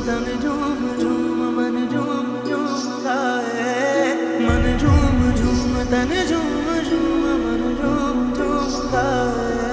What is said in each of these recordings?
तन झूम झूम मन झूम झूम गाए, मन झूम झूम तन झूम झूम मन झूम झूम गाए।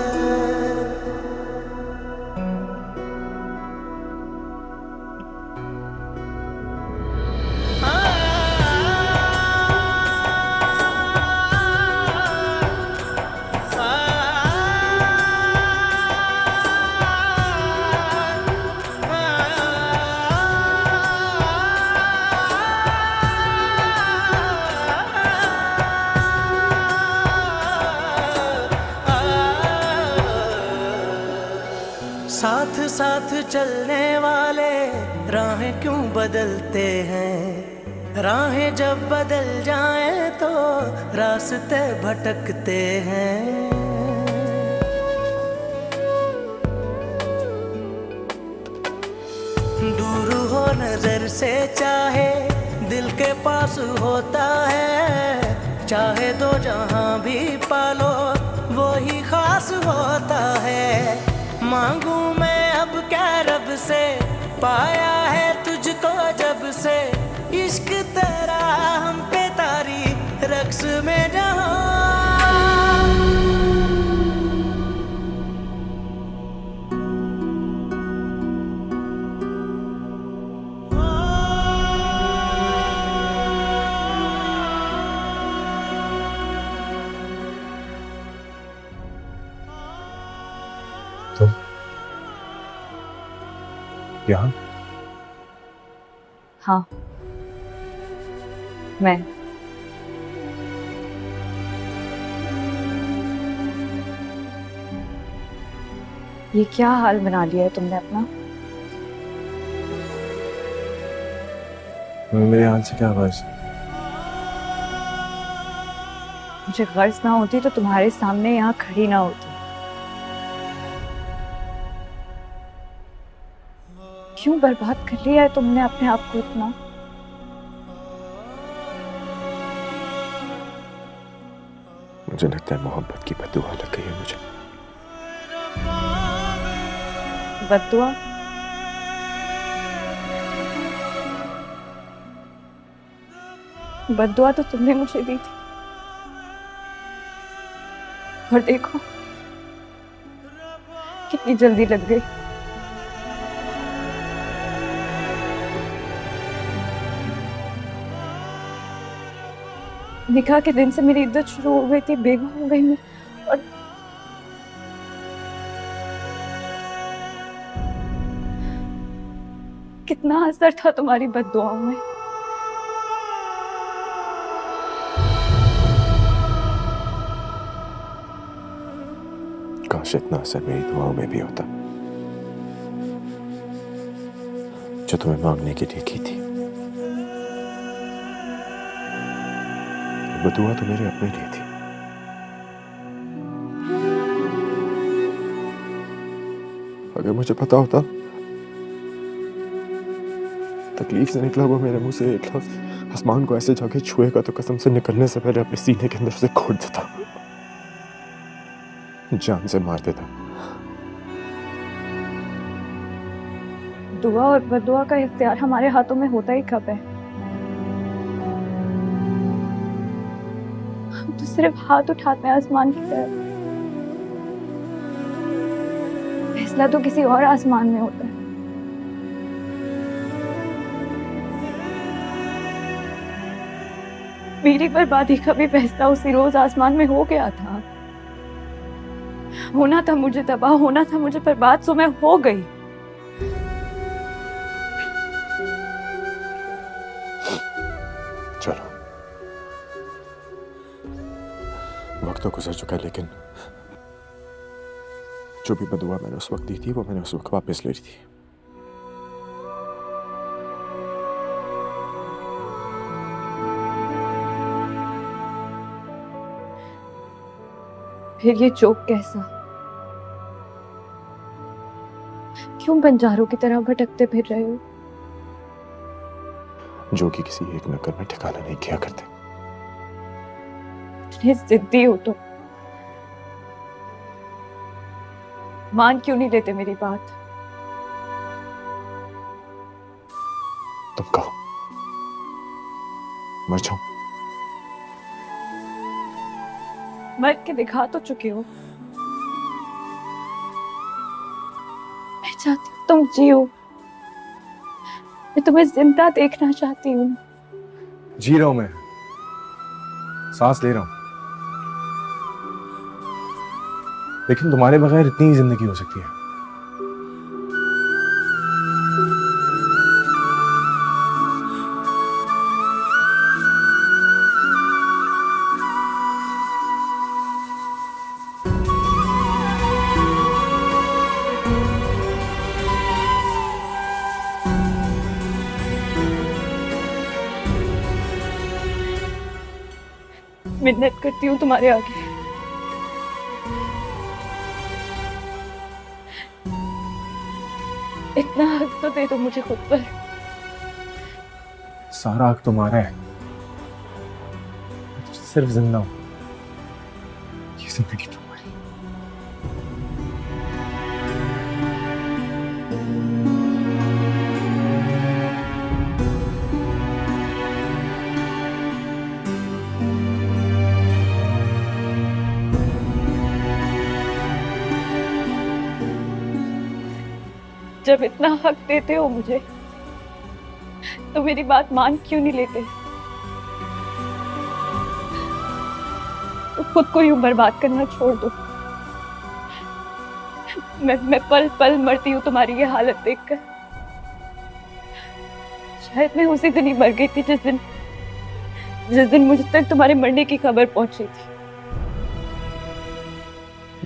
साथ साथ चलने वाले राहें क्यों बदलते हैं, राहें जब बदल जाएं तो रास्ते भटकते हैं। दूर हो नजर से चाहे दिल के पास होता है, चाहे दो जहां भी पालो वो ही खास होता है। मांगू मैं अब क्या रब से, पाया है तुझको जब से, इश्क तेरा हम पे तारी रक्स में जहां। तो यहाँ? हाँ, मैं ये क्या हाल बना लिया है तुमने अपना? मेरे हाथ से क्या आवाज? मुझे गर्ज ना होती तो तुम्हारे सामने यहाँ खड़ी ना होती। क्यों बर्बाद कर लिया है तुमने अपने आप को इतना? मुझे लगता है मोहब्बत की बद्दुआ लग गई है मुझे। बद्दुआ? बद्दुआ तो तुमने मुझे दी थी, और देखो कितनी जल्दी लग गई। निकाह के दिन से मेरी इद्दत शुरू हो गई थी, बेगम हो गई मैं, और कितना असर था तुम्हारी बद्दुआओं में। काश इतना असर मेरी दुआओं में भी होता जो तुम्हें मांगने के लिए की थी। बदुआ तो मेरे अपने लिए थी। अगर मुझे पता होता तकलीफ से निकला वो मेरे मुंह से एक लफ्ज आसमान को ऐसे जाके छुएगा तो कसम से निकलने से पहले अपने सीने के अंदर से खोद देता, जान से मार देता। दुआ और बद्दुआ का इख्तियार हमारे हाथों में होता ही कब है? हम तो सिर्फ हाथ उठाते हैं आसमान की तरफ। फैसला तो किसी और आसमान में होता है। मेरी बर्बादी का भी फैसला उसी रोज आसमान में हो गया था। होना था मुझे तबाह, होना था मुझे बर्बाद, सो मैं हो गई। चलो, वक्त तो गुजर चुका है, लेकिन जो भी बदुआ मैंने उस वक्त दी थी वो मैंने उस वक्त वापस ले ली थी। फिर ये चौक कैसा? क्यों बंजारों की तरह भटकते फिर रहे हो? जो कि किसी एक नगर में ठिकाना नहीं किया करते। इतने जिद्दी हो तो मान क्यों नहीं लेते मेरी बात? तुम कहो, मर जाऊं? मर के दिखा तो चुके हो। मैं चाहती हूँ तुम जियो। मैं तुम्हें जिंदा देखना चाहती हूँ। जी रहा हूं मैं, सांस ले रहा हूं, लेकिन तुम्हारे बगैर इतनी ही जिंदगी हो सकती है। मिन्नत करती हूँ तुम्हारे आगे। इतना हक तो दे दो मुझे खुद पर। सारा हक तुम्हारा है, मैं तो सिर्फ जिंदा हूं, ये जिंदगी तुम्हारी। जब इतना हक देते हो मुझे, तो मेरी बात मान क्यों नहीं लेते? तो खुद को यूं बर्बाद करना छोड़ दो। मैं पल पल मरती हूँ तुम्हारी ये हालत देखकर। शायद मैं उसी दिन ही मर गई थी जिस दिन मुझ तक तुम्हारे मरने की खबर पहुंची थी।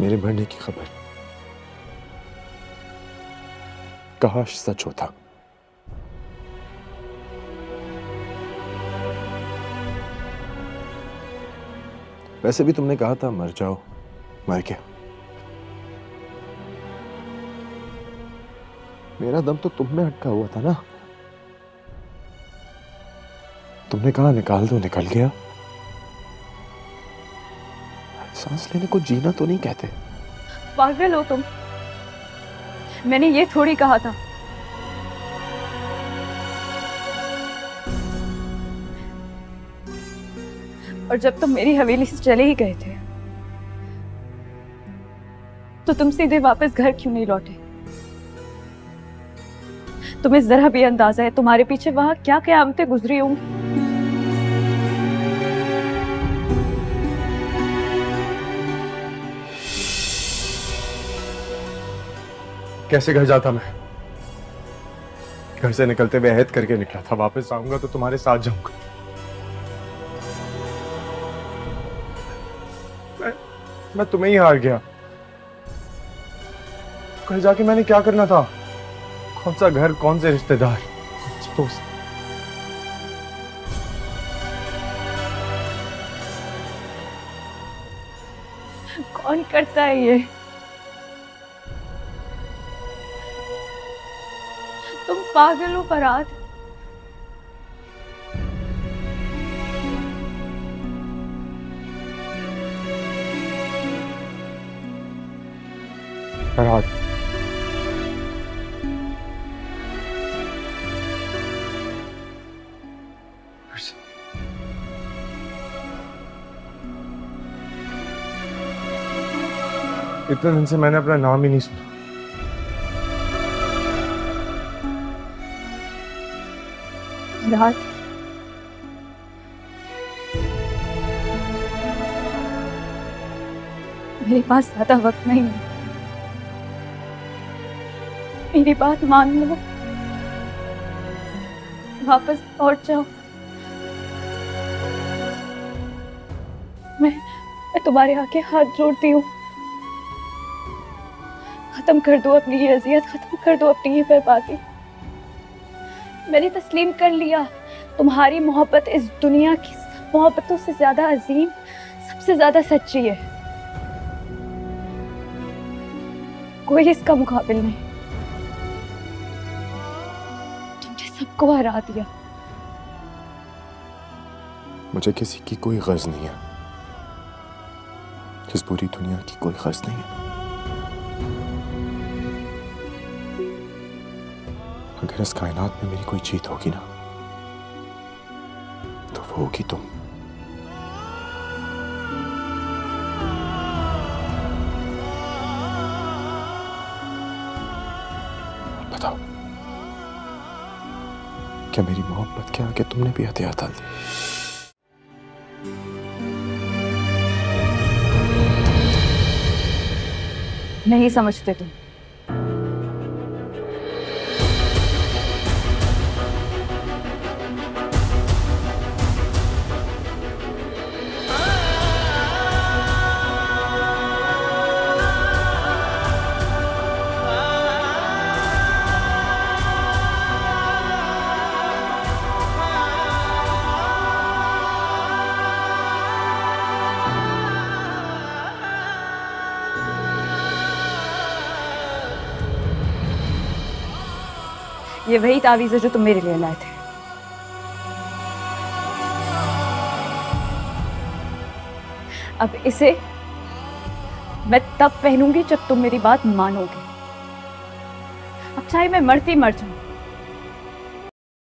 मेरे मरने की खबर काश सच होता। वैसे भी तुमने कहा था मर जाओ, मर गया। मेरा दम तो तुम में अटका हुआ था ना। तुमने कहा निकाल दो, निकल गया। सांस लेने को जीना तो नहीं कहते। पागल हो तुम। मैंने ये थोड़ी कहा था। और जब तुम मेरी हवेली से चले ही गए थे, तो तुम सीधे वापस घर क्यों नहीं लौटे? तुम्हें जरा भी अंदाजा है तुम्हारे पीछे वहां क्या क़यामतें गुजरी होंगी? कैसे घर जाता मैं? घर से निकलते हुए अहद करके निकला था, वापस आऊंगा तो तुम्हारे साथ जाऊंगा। मैं तुम्हें ही हार गया। घर जाके मैंने क्या करना था? कौन सा घर, कौन से रिश्तेदार, कौन से दोस्त? कौन करता है ये? तुम पागल हो फरहाद। फरहाद, इतने दिन से मैंने अपना नाम ही नहीं सुना। फरहाद, मेरे पास ज्यादा वक्त नहीं है। मेरी बात मान लो, वापस लौट जाओ। मैं तुम्हारे आगे हाथ जोड़ती हूँ। खत्म कर दो अपनी ये अजियत, खत्म कर दो अपनी ये बर्बादी। मैंने तस्लीम कर लिया, तुम्हारी मोहब्बत इस दुनिया की मोहब्बतों से ज्यादा अजीम, सबसे ज्यादा सच्ची है। कोई इसका मुकाबिल नहीं। तुमने सबको हरा दिया। मुझे किसी की कोई गर्ज नहीं है, इस पूरी दुनिया की कोई गर्ज नहीं है। अगर इस कायनात में मेरी कोई जीत होगी ना, होगी तुम। बताओ, क्या मेरी मोहब्बत के आगे तुमने भी हथियार डाल दिए? नहीं समझते तुम। ये वही तावीज़ है जो तुम मेरे लिए लाए थे। अब इसे मैं तब पहनूंगी जब तुम मेरी बात मानोगे। अब चाहे मैं मरती मर जाऊं,